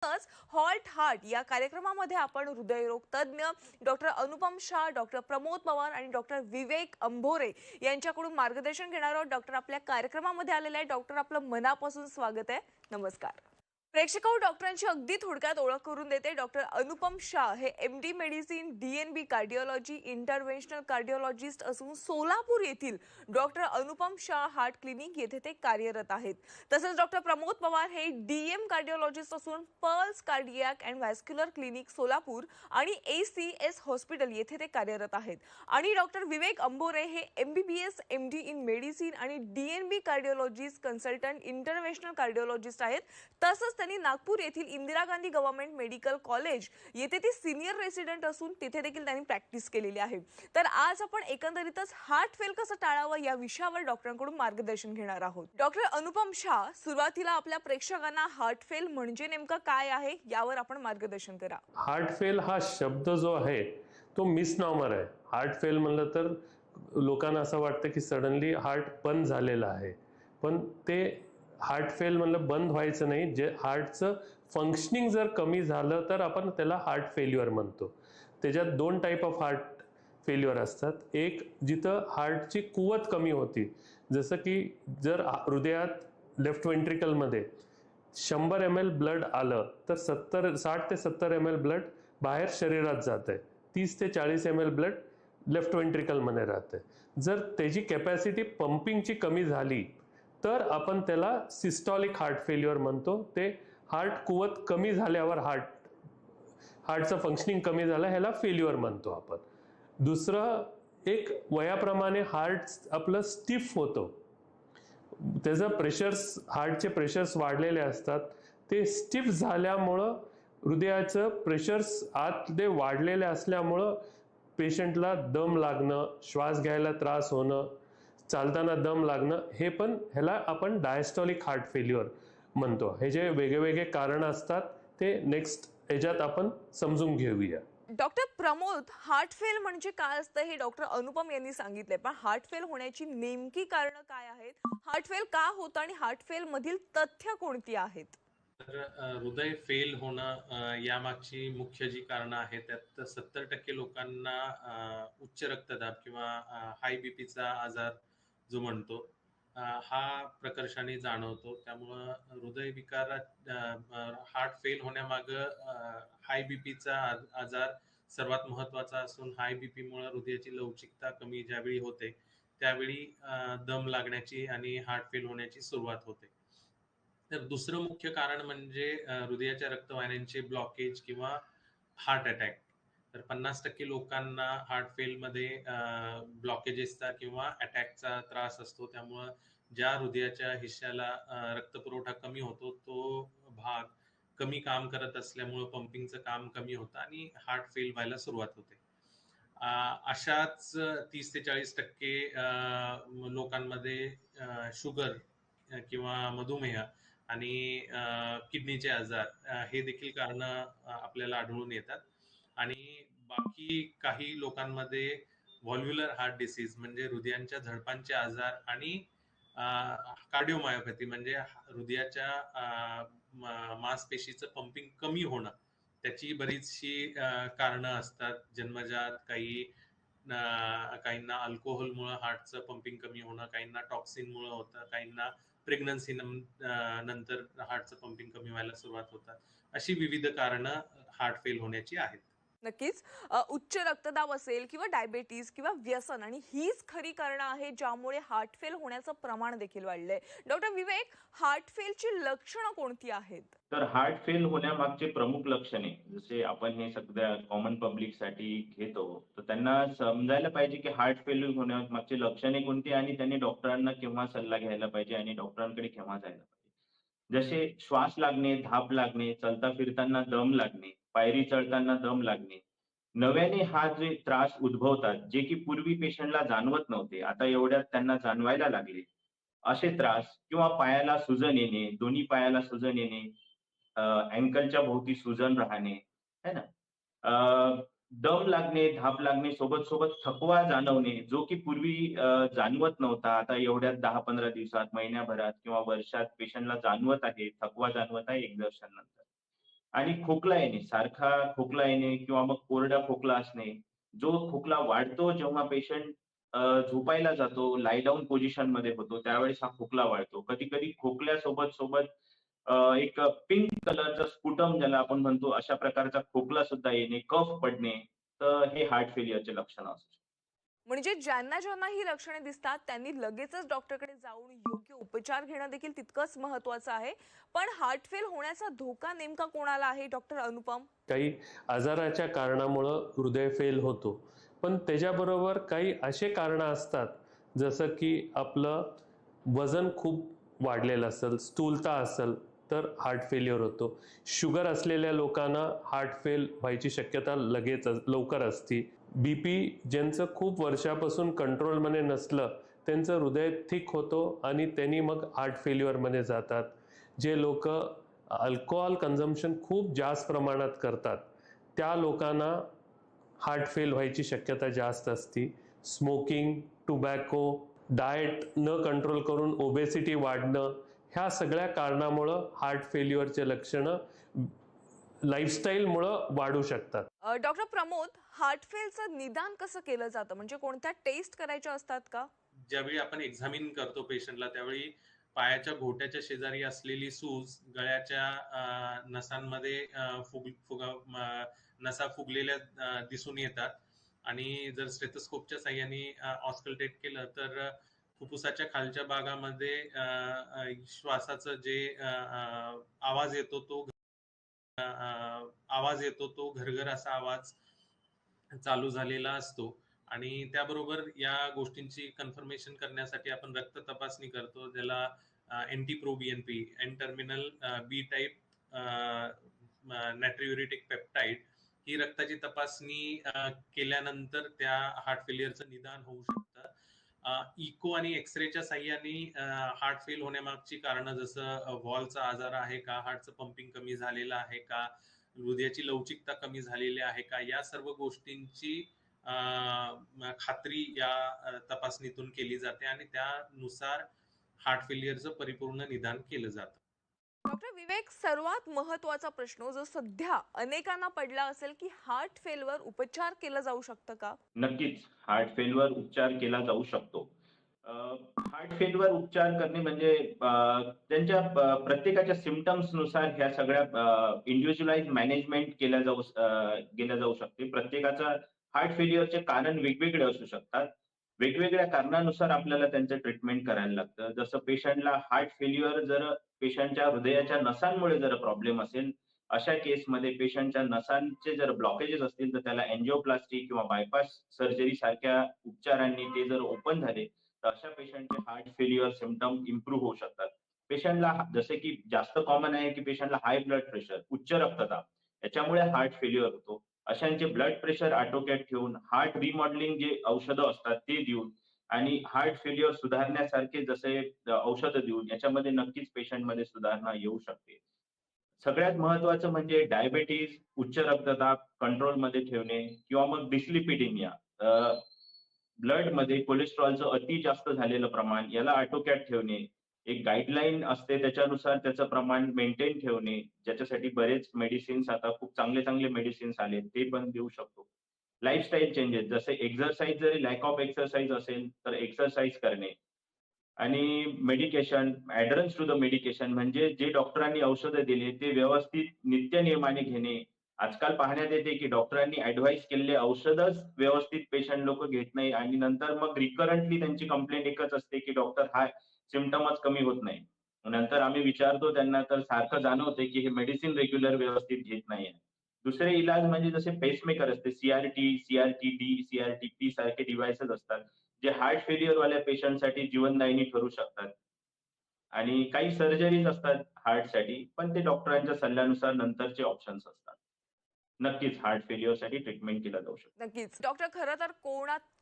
Halt heart या कार्यक्रमामध्ये आपण हृदयरोग तज्ज्ञ डॉक्टर अनुपम शाह, डॉक्टर प्रमोद पवार आणि डॉक्टर विवेक अंभोरे यांच्याकडून मार्गदर्शन घेणार आहोत. डॉक्टर आपल्या कार्यक्रमामध्ये आलेले आहे. डॉक्टर आपलं मनापासून स्वागत आहे. नमस्कार. प्रेक्षकांनो, डॉक्टरांची अगदी थोडक्यात ओळख करून देते. डॉक्टर अनुपम शाह हे MD medicine, DNB cardiology, interventional cardiologist असून सोलापूर येथील doctor Anupam Shah heart clinic येथे ते कार्यरत आहेत. तसेच डॉक्टर प्रमोद पवार हे DM कार्डिओलॉजिस्ट असून pulse cardiac and vascular clinic Solapur आणि ACS हॉस्पिटल येथे ते कार्यरत आहेत. आणि डॉक्टर विवेक अंभोरे हे MBBS MD इन मेडिसिन आणि DNB कार्डिओलॉजिस्ट कन्सल्टंट इंटरव्हेन्शनल कार्डिओलॉजिस्ट आहेत. तसंच त्यांनी नागपूर येथील Indira Gandhi government medical college येथे ते सिनियर रेसिडेंट असून तिथे देखील त्यांनी प्रॅक्टिस केलेली आहे. तर आज आपण एकंदरीतच हार्ट फेल कसं टाळावं या विषयावर डॉक्टरांकडून मार्गदर्शन घेणार आहोत. डॉक्टर अनुपम शाह, सुरुवातीला आपल्या प्रेक्षकांना हार्ट फेल म्हणजे नेमकं काय आहे यावर आपण मार्गदर्शन करा. हार्ट फेल हा शब्द जो आहे तो मिसनॉमर आहे. हार्ट फेल म्हणलं तर लोकांना असं वाटतं की सडनली हार्ट बंद झालेलं आहे, पण ते हार्ट फेल म्हणलं बंद व्हायचं नाही. जे हार्टचं फंक्शनिंग जर कमी झालं तर आपण त्याला हार्ट फेल्युअर म्हणतो. त्याच्यात दोन टाईप ऑफ हार्ट फेल्युअर असतात. एक जिथं हार्टची कुवत कमी होती, जसं की जर हृदयात लेफ्ट वेंट्रिकलमध्ये 100 ml ब्लड आलं तर 60 ते 70 ml ब्लड बाहेर शरीरात जात आहे. 30 ते 40 ml ब्लड लेफ्ट वेंट्रिकलमध्ये राहते. जर त्याची कॅपॅसिटी पंपिंगची कमी झाली तर आपण त्याला सिस्टॉलिक हार्ट फेल्युअर म्हणतो. ते हार्ट कुवत कमी झाल्यावर हार्टचं फंक्शनिंग कमी झालं, ह्याला फेल्युअर म्हणतो आपण. दुसरं, एक वयाप्रमाणे हार्ट आपलं स्टिफ होतं. त्याचं प्रेशर्स, हार्टचे प्रेशर्स वाढलेले असतात. ते स्टिफ झाल्यामुळं हृदयाचं प्रेशर्स आतले वाढलेले असल्यामुळं पेशंटला दम लागणं, श्वास घ्यायला त्रास होणं, चालताना दम लागणं, हे पण ह्याला आपण डायस्टॉलिक हार्ट फेल्युअर म्हणतो. हे जे वेगवेगळे कारण असतात ते नेक्स्ट ह्याच्यात आपण समजून घेऊया. डॉक्टर प्रमोद, हार्ट फेल म्हणजे काय असतं हे डॉक्टर अनुपम यांनी सांगितले, पण हार्ट फेल होण्याची नेमकी कारणं काय आहेत? हार्ट फेल का होतं आणि हार्ट फेल मधील तथ्य कोणती आहेत? तर हृदय फेल होणं यामागची मुख्य जी कारणं आहेत त्यात 70% लोकांना उच्च रक्तदाब किंवा हाय बीपीचा आजार जो म्हणतो हा प्रकर्षाने जाणवतो. त्यामुळं हृदयविकारात हार्ट फेल होण्यामागं हाय बीपीचा आजार सर्वात महत्वाचा असून हाय बीपीमुळे हृदयाची लवचिकता कमी ज्यावेळी होते त्यावेळी दम लागण्याची आणि हार्ट फेल होण्याची सुरुवात होते. तर दुसरं मुख्य कारण म्हणजे हृदयाच्या रक्तवाहिन्यांचे ब्लॉकेज किंवा हार्ट अटॅक. तर 50% लोकांना हार्ट फेलमध्ये ब्लॉकेजेसचा किंवा अटॅकचा त्रास असतो. त्यामुळं ज्या हृदयाच्या हिस्स्याला रक्तपुरवठा कमी होतो तो भाग कमी काम करत असल्यामुळं पंपिंगचं काम कमी होतं आणि हार्ट फेल व्हायला सुरुवात होते. अशाच 30 ते 40% लोकांमध्ये शुगर किंवा मधुमेह आणि किडनीचे आजार हे देखील कारण आपल्याला आढळून येतात. आणि बाकी काही लोकांमध्ये व्हॉल्व्ह्युलर हार्ट डिसीज म्हणजे हृदयांच्या झडपांचे आजार आणि कार्डिओमायोपॅथी म्हणजे हृदयाच्या मांसपेशीचं पंपिंग कमी होणं, त्याची बरीचशी कारणं असतात. जन्मजात काहींना अल्कोहोलमुळे हार्टचं पंपिंग कमी होणं, काहींना टॉक्सिनमुळे होतं, काहींना प्रेग्नन्सी नंतर हार्टचं पंपिंग कमी व्हायला सुरुवात होतात. अशी विविध कारणं हार्ट फेल होण्याची आहेत. नक्कीच. उच्च रक्तदाब असेल किंवा डायबेटीज किंवा व्यसन आणि हीच खरी कारणं आहेत ज्यामुळे हार्ट फेल होण्याचं प्रमाण देखील वाढलंय. डॉक्टर विवेक, हार्ट फेलची लक्षणं कोणती आहेत? तर हार्ट फेल होण्यामागचे प्रमुख लक्षणे, जसे आपण हे सध्या कॉमन पब्लिकसाठी घेतो, तर त्यांना समजायला पाहिजे की हार्ट फेल होण्यामागची लक्षणे कोणती आणि त्यांनी डॉक्टरांना केव्हा सल्ला घ्यायला पाहिजे आणि डॉक्टरांकडे केव्हा जायला पाहिजे. जसे श्वास लागणे, धाप लागणे, चालता फिरताना दम लागणे, पायरी चढताना दम लागणे, नव्याने हा जे त्रास उद्भवतात जे की पूर्वी पेशंटला जाणवत नव्हते, आता एवढ्यात त्यांना जाणवायला लागले, असे त्रास किंवा पायाला सुजन येणे, दोन्ही पायाला सुजन येणे, अँकलच्या भोवती सुजन राहणे, है ना, दम लागणे, धाप लागणे, सोबत सोबत थकवा जाणवणे जो की पूर्वी जाणवत नव्हता, आता एवढ्यात 10-15 दिवसात, महिन्याभरात किंवा वर्षात पेशंटला जाणवत आहे, थकवा जाणवत आहे 1 वर्षानंतर. आणि खोकला येणे, सारखा खोकला येणे किंवा मग कोरडा खोकला असणे. जो खोकला वाढतो जेव्हा पेशंट झोपायला जातो, लाय डाउन पोझिशनमध्ये होतो, त्यावेळेस हा खोकला वाढतो. कधी-कधी खोकल्यासोबत एक पिंक कलरचा स्पुटम ज्याला आपण म्हणतो, अशा प्रकारचा खोकला सुद्धा येणे, कफ पडणे, तर हे हार्ट फेल्युअरचे लक्षणं असू शकतात. म्हणजे ज्यांना ज्यांना ही लक्षणे दिसतात त्यांनी लगेचच डॉक्टरकडे जाऊन योग्य उपचार घेणं देखील तितकंच महत्त्वाचं आहे. पण हार्ट फेल होण्याचा धोका नेमका कोणाला आहे डॉक्टर अनुपम? काही आजाराच्या कारणामुळं हृदय फेल होतो. पण त्याच्याबरोबर काही असे कारणं असतात, जसं की आपलं वजन खूप वाढलेलं असेल, स्थूलता असेल, तर हार्ट फेल्युअर होतो. शुगर असलेल्या लोकांना हार्ट फेल व्हायची शक्यता लवकर असते. बीपी ज्यांचं खूप वर्षापासून कंट्रोलमध्ये नसलं, त्यांचं हृदय थिक होतो आणि त्यांनी मग हार्ट फेल्युअरमध्ये जातात. जे लोकं अल्कोहोल कन्झम्पशन खूप जास्त प्रमाणात करतात, त्या लोकांना हार्ट फेल व्हायची शक्यता जास्त असते. स्मोकिंग, टोबॅको, डाएट न कंट्रोल करून ओबेसिटी वाढणं, ह्या सगळ्या कारणामुळं हार्ट फेल्युअरचे लक्षणं लाईफस्टाईलमुळं वाढू शकतात. डॉक्टर प्रमोद, हार्ट फेलचं निदान कसं केलं जातं? म्हणजे कोणत्या टेस्ट करायच्या असतात का? ज्यावेळी आपण एक्झामिन करतो पेशंटला, त्यावेळी पायाच्या घोट्याच्या शेजारी असलेली सूज, गळ्याच्या नसांमध्ये नसा फुगलेल्या दिसून येतात आणि जर स्टेथोस्कोपच्या साहाय्याने ऑस्कल्टेट केलं तर फुफ्फुसाच्या खालच्या भागामध्ये श्वासाचं जे आवाज येतो तो घरघर असा आवाज चालू झालेला असतो आणि त्याबरोबर या गोष्टींची कन्फर्मेशन करण्यासाठी आपण रक्त तपासणी करतो, ज्याला NT-proBNP, एन टर्मिनल बी टाईप नायट्रोयुरेटिक पेप्टाइड, ही रक्ताची तपासणी केल्यानंतर त्या हार्ट फेलियरचं निदान होऊ शकतं. इको आणि एक्सरेच्या साह्याने हार्ट फेल होण्यामागची कारणं, जसं व्हॉल्वचा आजार आहे का, हार्टचं पंपिंग कमी झालेलं आहे का, हृदयाची लवचिकता कमी झालेली आहे का, या सर्व गोष्टींची खात्री या तपासणीतून केली जाते आणि त्यानुसार हार्ट फेलियरचं परिपूर्ण निदान केलं जातं. डॉक्टर विवेक, सर्वात महत्त्वाचा प्रश्न जो सध्या अनेकांना पडला असेल की हार्ट फेलवर उपचार केलं जाऊ शकतं का? नक्कीच हार्ट फेलवर उपचार केला जाऊ शकतो. हार्ट फेलवर उपचार करणे म्हणजे त्यांच्या प्रत्येकाच्या सिम्प्टम्सनुसार ह्या सगळ्या इंडिव्हिज्युअलाइज्ड मॅनेजमेंट केल्या जाऊ शकते. प्रत्येकाचा हार्ट फेल्युअरचे कारण वेगवेगळे असू शकतात. वेगवेगळ्या कारणानुसार आपल्याला त्यांचं ट्रीटमेंट करायला लागतं. जसं पेशंटला हार्ट फेल्युअर जर पेशंटच्या हृदयाच्या नसांमुळे जर प्रॉब्लेम असेल, अशा केसमध्ये पेशंटच्या नसांचे जर ब्लॉकेजेस असतील, तर त्याला अँजिओप्लास्टी किंवा बायपास सर्जरी सारख्या उपचारांनी ते जर ओपन झाले, तर अशा पेशंटचे हार्ट फेल्युअर सिम्प्टम इम्प्रूव्ह होऊ शकतात. पेशंटला जसे की जास्त कॉमन आहे की पेशंटला हाय ब्लड प्रेशर, उच्च रक्तदाब याच्यामुळे हार्ट फेल्युअर होतो. अशांचे ब्लड प्रेशर आटोक्यात ठेवून हार्ट रिमॉडेलिंग जे औषधं असतात ते देऊन आणि हार्ट फेल्युअर सुधारण्यासारखे जसे औषधं देऊन याच्यामध्ये नक्कीच पेशंटमध्ये सुधारणा येऊ शकते. सगळ्यात महत्त्वाचं म्हणजे डायबिटीज, उच्च रक्तदाब कंट्रोलमध्ये ठेवणे किंवा मग डिस्लिपिडेमिया, ब्लडमध्ये कोलेस्टेरॉलचं अति जास्त झालेलं प्रमाण याला आटोक्यात ठेवणे. एक गाईडलाईन असते त्याच्यानुसार त्याचं प्रमाण मेंटेन ठेवणे, ज्याच्यासाठी बरेच मेडिसिन्स आता खूप चांगले मेडिसिन्स आलेत, ते पण देऊ शकतो. लाईफस्टाईल चेंजेस जसे एक्सरसाइज, जरी लॅक ऑफ एक्सरसाइज असेल तर एक्सरसाइज करणे आणि मेडिकेशन, ॲडरन्स टू द मेडिकेशन म्हणजे जे डॉक्टरांनी औषधं दिली ते व्यवस्थित नित्यनियमाने घेणे. आजकाल पाहण्यात येते की डॉक्टरांनी ॲडव्हाइस केलेले औषधच व्यवस्थित पेशंट लोकं घेत नाही आणि नंतर मग रिकरंटली त्यांची कंप्लेंट एकच असते की डॉक्टर हा सिम्प्टमच कमी होत नाही. नंतर आम्ही विचारतो त्यांना तर सारखं जाणवतंय की हे मेडिसिन रेग्युलर व्यवस्थित घेत नाहीये. दुसरे इलाज म्हणजे जसे पेसमेकर असते, CRT, CRT-D, CRT-P सारखे डिव्हाइसेस असतात. जे हार्ट फेल्युअरवाल्या पेशंटसाठी जीवनदायिनी ठरू शकतात. आणि काही सर्जरीज असतात हार्टसाठी, पण ते डॉक्टरांच्या सल्ल्यानुसार नंतरचे ऑप्शन्स असतात. नक्कीच हार्ट फेल्युअरसाठी ट्रीटमेंट केलं जाऊ शकतं. नक्कीच. डॉक्टर, खरं तर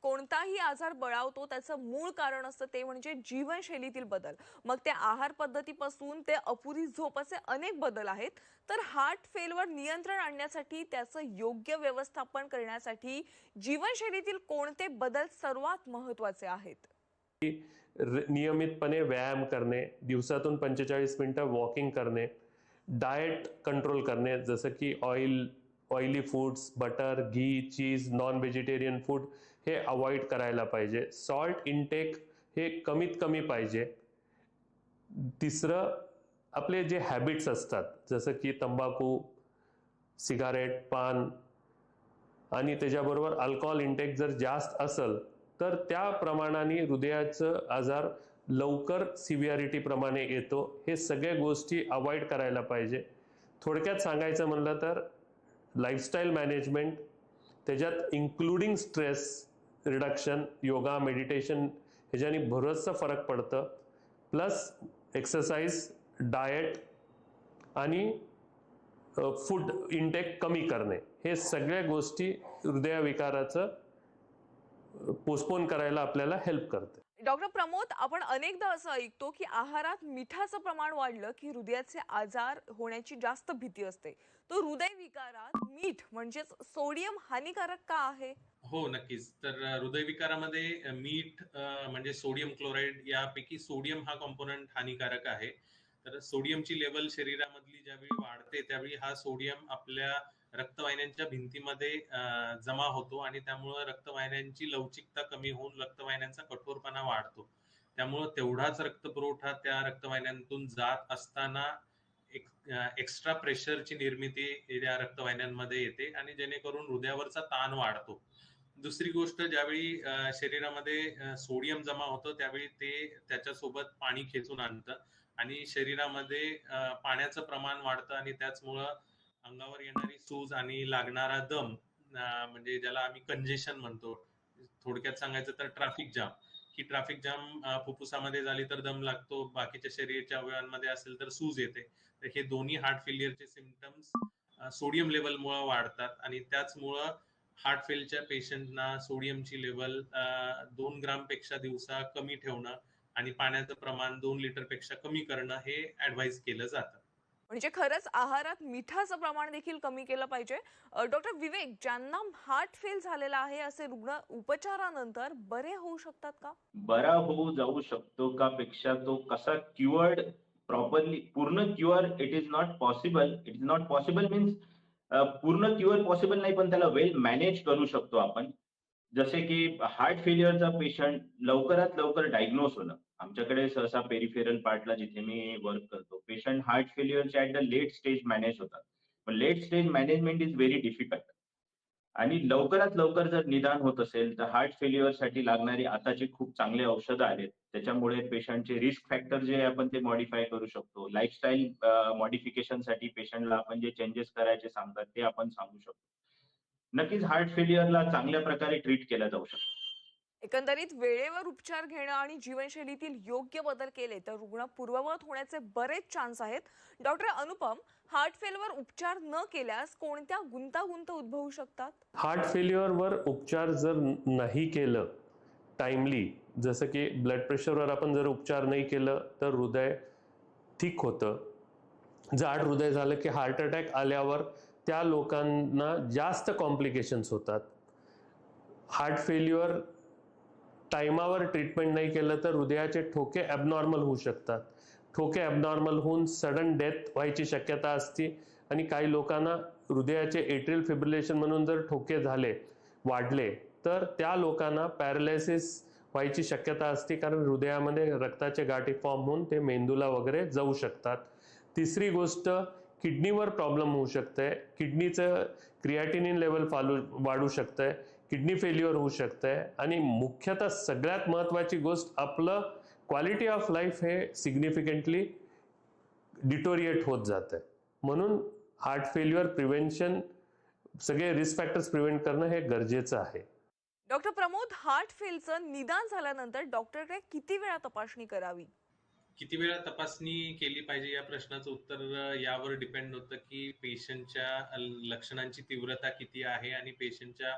कोणताही आजार बळावतो त्याचं मूळ कारण असतं ते म्हणजे जीवनशैलीतील बदल. मग त्या आहार पद्धतीपासून ते अपुरी झोप असे अनेक बदल आहेत. तर हार्ट फेलवर नियंत्रण आणण्यासाठी त्याचं योग्य व्यवस्थापन करण्यासाठी जीवनशैलीतील कोणते बदल सर्वात महत्त्वाचे आहेत? नियमितपणे व्यायाम करणे, दिवसातून 45 मिनिटं वॉकिंग करणे, डाएट कंट्रोल करणे, जसं की ऑइली फूड्स, बटर, घी, चीज, नॉन व्हेजिटेरियन फूड हे अवॉइड करायला पाहिजे. सॉल्ट इनटेक हे कमीत कमी पाहिजे. तिसरं, आपले जे हॅबिट्स असतात जसं की तंबाखू, सिगारेट, पान आणि त्याच्याबरोबर अल्कोहोल इंटेक जर जास्त असेल तर त्या प्रमाणाने हृदयाचं आजार लवकर सिव्हिअरिटी प्रमाणे येतो. हे सगळ्या गोष्टी अवॉइड करायला पाहिजे. थोडक्यात सांगायचं म्हणलं तर लाईफस्टाईल मॅनेजमेंट, त्याच्यात including stress reduction, yoga, meditation ह्याच्याने बरंचसं फरक पडतं. प्लस एक्सरसाइज, डाएट आणि फूड इंटेक कमी करणे, हे सगळ्या गोष्टी हृदयविकाराचं पोस्टपोन करायला आपल्याला हेल्प करते. डॉक्टर प्रमोद, आपण अनेकदा असं ऐकतो की आहारात मिठाचं प्रमाण वाढलं की हृदयाचे आजार होण्याची जास्त भीती असते. तो हृदयविकारात मीठ म्हणजेच सोडियम हानिकारक का आहे? हो, नक्कीच. तर हृदयविकारामध्ये मीठ म्हणजे सोडियम क्लोराईड यापैकी सोडियम हा कॉम्पोनंट हानिकारक आहे. तर सोडियमची लेवल शरीरामधली ज्यावेळी वाढते त्यावेळी हा सोडियम आपल्या रक्तवाहिन्यांच्या भिंतीमध्ये जमा होतो आणि त्यामुळे रक्तवाहिन्यांची लवचिकता कमी होऊन रक्तवाहिन्यांचा कठोरपणा वाढतो. त्यामुळे तेवढाच रक्तपुरवठा त्या रक्तवाहिन्यांतून जात असताना एक्स्ट्रा प्रेशरची निर्मिती या रक्तवाहिन्यांमध्ये येते आणि जेणेकरून हृदयावरचा ताण वाढतो. दुसरी गोष्ट, ज्यावेळी शरीरामध्ये सोडियम जमा होतं त्यावेळी ते त्याच्यासोबत पाणी खेचून आणतं आणि शरीरामध्ये पाण्याचं प्रमाण वाढतं आणि त्याचमुळं अंगावर येणारी सूज आणि लागणारा दम, म्हणजे ज्याला आम्ही कंजेशन म्हणतो, थोडक्यात सांगायचं तर ट्रॅफिक जाम, की ट्रॅफिक जाम फुफ्फुसामध्ये झाली तर दम लागतो, बाकीच्या शरीराच्या अवयवांमध्ये असेल तर सूज येते. तर हे दोन्ही हार्ट फेलियरचे सिम्पटम्स सोडियम लेवलमुळे वाढतात आणि त्याचमुळं हार्ट फेलच्या पेशंटना सोडियमची लेवल 2 ग्राम पेक्षा दिवसा कमी ठेवणं आणि पाण्याचं प्रमाण 2 लिटर पेक्षा कमी करणं हे ऍडवाइस केलं जातं. म्हणजे खरंच आहारात मिठाचं प्रमाण देखील कमी केलं पाहिजे. डॉक्टर विवेक, ज्यांना हार्ट फेल झालेला आहे असे रुग्ण उपचारानंतर बरे होऊ शकतात का? बरा होऊ जाऊ शकतो का पेक्षा तो कसा क्युअर्ड प्रॉपरली, पूर्ण cure it is not possible. It is not possible means पूर्ण क्युअर पॉसिबल नाही, पण त्याला वेल मॅनेज करू शकतो आपण. जसे की हार्ट फेलियरचा पेशंट लवकरात लवकर डायग्नोज होणं. आमच्याकडे सहसा पेरिफेरल पार्टला जिथे मी वर्क करतो, पेशंट हार्ट फेलियरचे at the late stage manage होतात. पण late stage management is very difficult. आणि लवकरात लवकर जर निदान होत असेल तर हार्ट फेल्युअरसाठी लागणारी आताची खूप चांगले औषधं आलेत. त्याच्यामुळे पेशंटचे रिस्क फॅक्टर जे आहे आपण ते मॉडिफाय करू शकतो. लाईफस्टाईल मॉडिफिकेशनसाठी पेशंटला आपण जे चेंजेस करायचे सांगतात ते आपण सांगू शकतो. नक्कीच हार्ट फेल्युअरला चांगल्या प्रकारे ट्रीट केलं जाऊ शकतं. एकंदरीत वेळेवर उपचार घेणं आणि जीवनशैलीतील योग्य बदल केले तर रुग्ण पूर्ववत होण्याचे बरेच चान्स आहेत. डॉक्टर अनुपम, हार्ट फेलवर उपचार न केल्यास कोणत्या गुंतागुंत उद्भवू शकतात? हार्ट फेल्युअरवर उपचार जर नाही केलं टाइमली, जसं की ब्लड प्रेशरवर आपण जर उपचार नाही केलं तर हृदय ठीक होतं. जाड हृदय झालं की हार्ट अटॅक आल्यावर त्या लोकांना जास्त कॉम्प्लिकेशन्स होतात. हार्ट फेल्युअर टाइमावर ट्रीटमेंट नाही केलं तर हृदयाचे ठोके ॲबनॉर्मल होऊ शकतात. ठोके ॲबनॉर्मल होऊन सडन डेथ व्हायची शक्यता असते आणि काही लोकांना हृदयाचे एट्रियल फिब्रिलेशन म्हणून जर ठोके झाले, वाढले, तर त्या लोकांना पॅरालिसिस व्हायची शक्यता असते, कारण हृदयामध्ये रक्ताचे गाठी फॉर्म होऊन ते मेंदूला वगैरे जाऊ शकतात. तिसरी गोष्ट, किडनीवर प्रॉब्लेम होऊ शकते. किडनीचं क्रिएटिनिन लेवल वाढू शकतंय. किडनी फेल्युअर होऊ शकतंय आणि मुख्यतः सगळ्यात महत्त्वाची गोष्ट, आपलं क्वालिटी ऑफ लाईफ हे सिग्निफिकंटली डिटोरिएट होत जातं. म्हणून हार्ट फेल्युअर प्रिव्हेन्शन, सगळे रिस्क फॅक्टर्स प्रिव्हेंट करणं हे गरजेचं आहे. डॉक्टर प्रमोद, हार्ट फेलचं निदान झाल्यानंतर डॉक्टरकडे किती वेळा तपासणी करावी? किती वेळा तपासणी केली पाहिजे या प्रश्नाचं उत्तर यावर डिपेंड होतं की पेशंटच्या लक्षणांची तीव्रता किती आहे आणि पेशंटच्या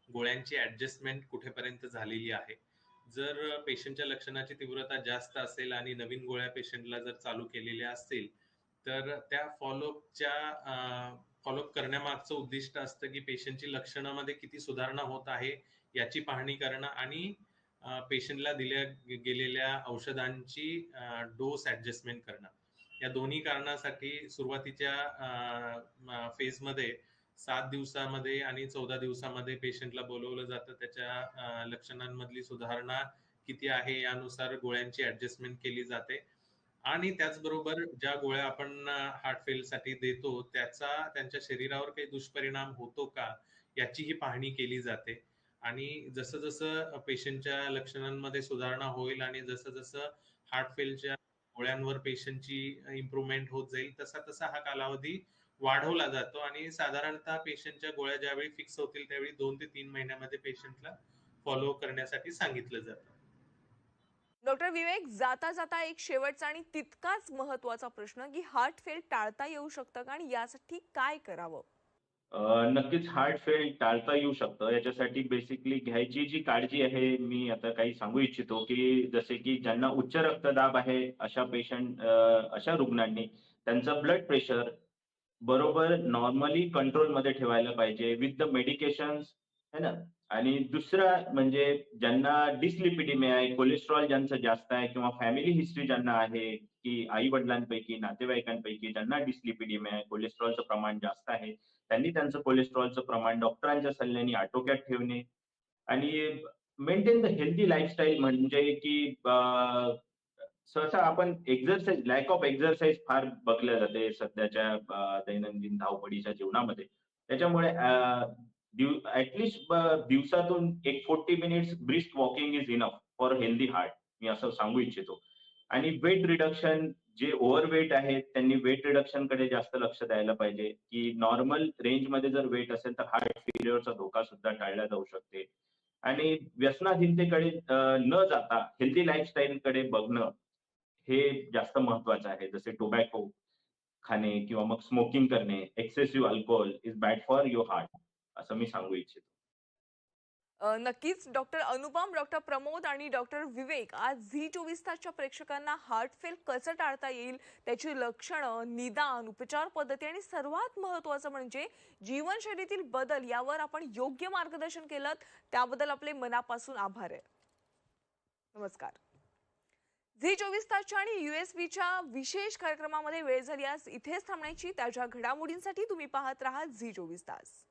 गोळ्यांची ऍडजस्टमेंट कुठेपर्यंत झालेली आहे. जर पेशंटच्या लक्षणाची तीव्रता जास्त असेल आणि नवीन गोळ्या पेशंटला जर चालू केलेल्या असतील तर त्या फॉलोअप करण्यामागचं उद्दिष्ट असतं की पेशंटची लक्षणामध्ये किती सुधारणा होत आहे याची पाहणी करणं आणि पेशंटला दिल्या गेलेल्या औषधांची डोस ऍडजस्टमेंट करणं. या दोन्ही कारणासाठी सुरुवातीच्या फेजमध्ये 7 दिवसामध्ये आणि 14 दिवसामध्ये पेशंटला बोलवलं जातं. त्याच्या लक्षणांमधली सुधारणा किती आहे यानुसार गोळ्यांची ऍडजस्टमेंट केली जाते. आणि त्याचबरोबर ज्या गोळ्या आपण हार्ट फेलसाठी देतो त्याचा त्यांच्या शरीरावर काही दुष्परिणाम होतो का याचीही पाहणी केली जाते. आणि जसं जसं पेशंटच्या लक्षणांमध्ये सुधारणा होईल आणि जसं जसं हार्ट फेलच्या गोळ्यांवर पेशंटची इम्प्रूव्हमेंट होत जाईल तसा तसा हा कालावधी वाढवला जातो आणि साधारणतः पेशंटच्या गोळ्या ज्यावेळी फिक्स होतील त्यावेळी 2 ते 3 महिन्यामध्ये पेशंटला फॉलो करण्यासाठी सांगितलं जातं. डॉक्टर विवेक, जाता जाता एक शेवटचा आणि तितकाच महत्वाचा प्रश्न की हार्ट फेल टाळता येऊ शकतं का आणि यासाठी काय करावं? नक्कीच हार्ट फेल टाळता येऊ शकतं. याच्यासाठी बेसिकली घ्यायची जी काळजी आहे, मी आता काही सांगू इच्छितो, की जसे की ज्यांना उच्च रक्तदाब आहे, अशा रुग्णांनी त्यांचं ब्लड प्रेशर बरोबर नॉर्मली कंट्रोलमध्ये ठेवायला पाहिजे विथ द मेडिकेशन्स, है ना? आणि दुसरं म्हणजे ज्यांना डिस्लिपिडेमिया आहे, कोलेस्टेरॉल ज्यांचं जास्त आहे किंवा फॅमिली हिस्ट्री ज्यांना आहे, की आई-वडिलांपैकी, नातेवाईकांपैकी ज्यांना डिस्लिपिडेमिया आहे, कोलेस्टेरॉलचं प्रमाण जास्त आहे, त्यांनी त्यांचं कोलेस्टेरॉलचं प्रमाण डॉक्टरांच्या सल्ल्याने आटोक्यात ठेवणे आणि मेंटेन द हेल्दी लाईफस्टाईल म्हणजे की सहसा आपण लॅक ऑफ एक्झरसाइज फार बघल्या जाते सध्याच्या दैनंदिन धावपळीच्या जीवनामध्ये. त्याच्यामुळे दिवसातून एक 40 minutes brisk walking is enough for healthy heart. मी असं सांगू इच्छितो. आणि वेट रिडक्शन जे ओव्हरवेट आहेत त्यांनी वेट रिडक्शनकडे जास्त लक्ष द्यायला पाहिजे, की नॉर्मल रेंजमध्ये जर वेट असेल तर हार्ट फेल्युअरचा धोका सुद्धा टाळला जाऊ शकते. आणि व्यसनाधीनतेकडे न जाता हेल्दी लाईफस्टाईलकडे बघणं हे जास्त महत्वाचं आहे. जसे टोबॅको खाणे किंवा मग स्मोकिंग करणे, excessive alcohol is bad for your heart असं मी सांगू इच्छितो. नक्कीच डॉक्टर अनुपम, डॉक्टर प्रमोद आणि डॉक्टर विवेक आज झी 24 तासच्या प्रेक्षकांना हार्ट फेल कसं टाळता येईल, त्याची लक्षणं, निदान, उपचार पद्धती आणि सर्वात महत्त्वाचं म्हणजे जीवनशैलीतील बदल यावर आपण योग्य मार्गदर्शन केलं, त्याबद्दल आपले मनापासून आभार आहे. नमस्कार. झी 24 तासच्या आणि USBच्या विशेष कार्यक्रमामध्ये वेळ झाली आज इथेच थांबण्याची. त्याच्या घडामोडींसाठी तुम्ही पाहत राहा झी 24 तास.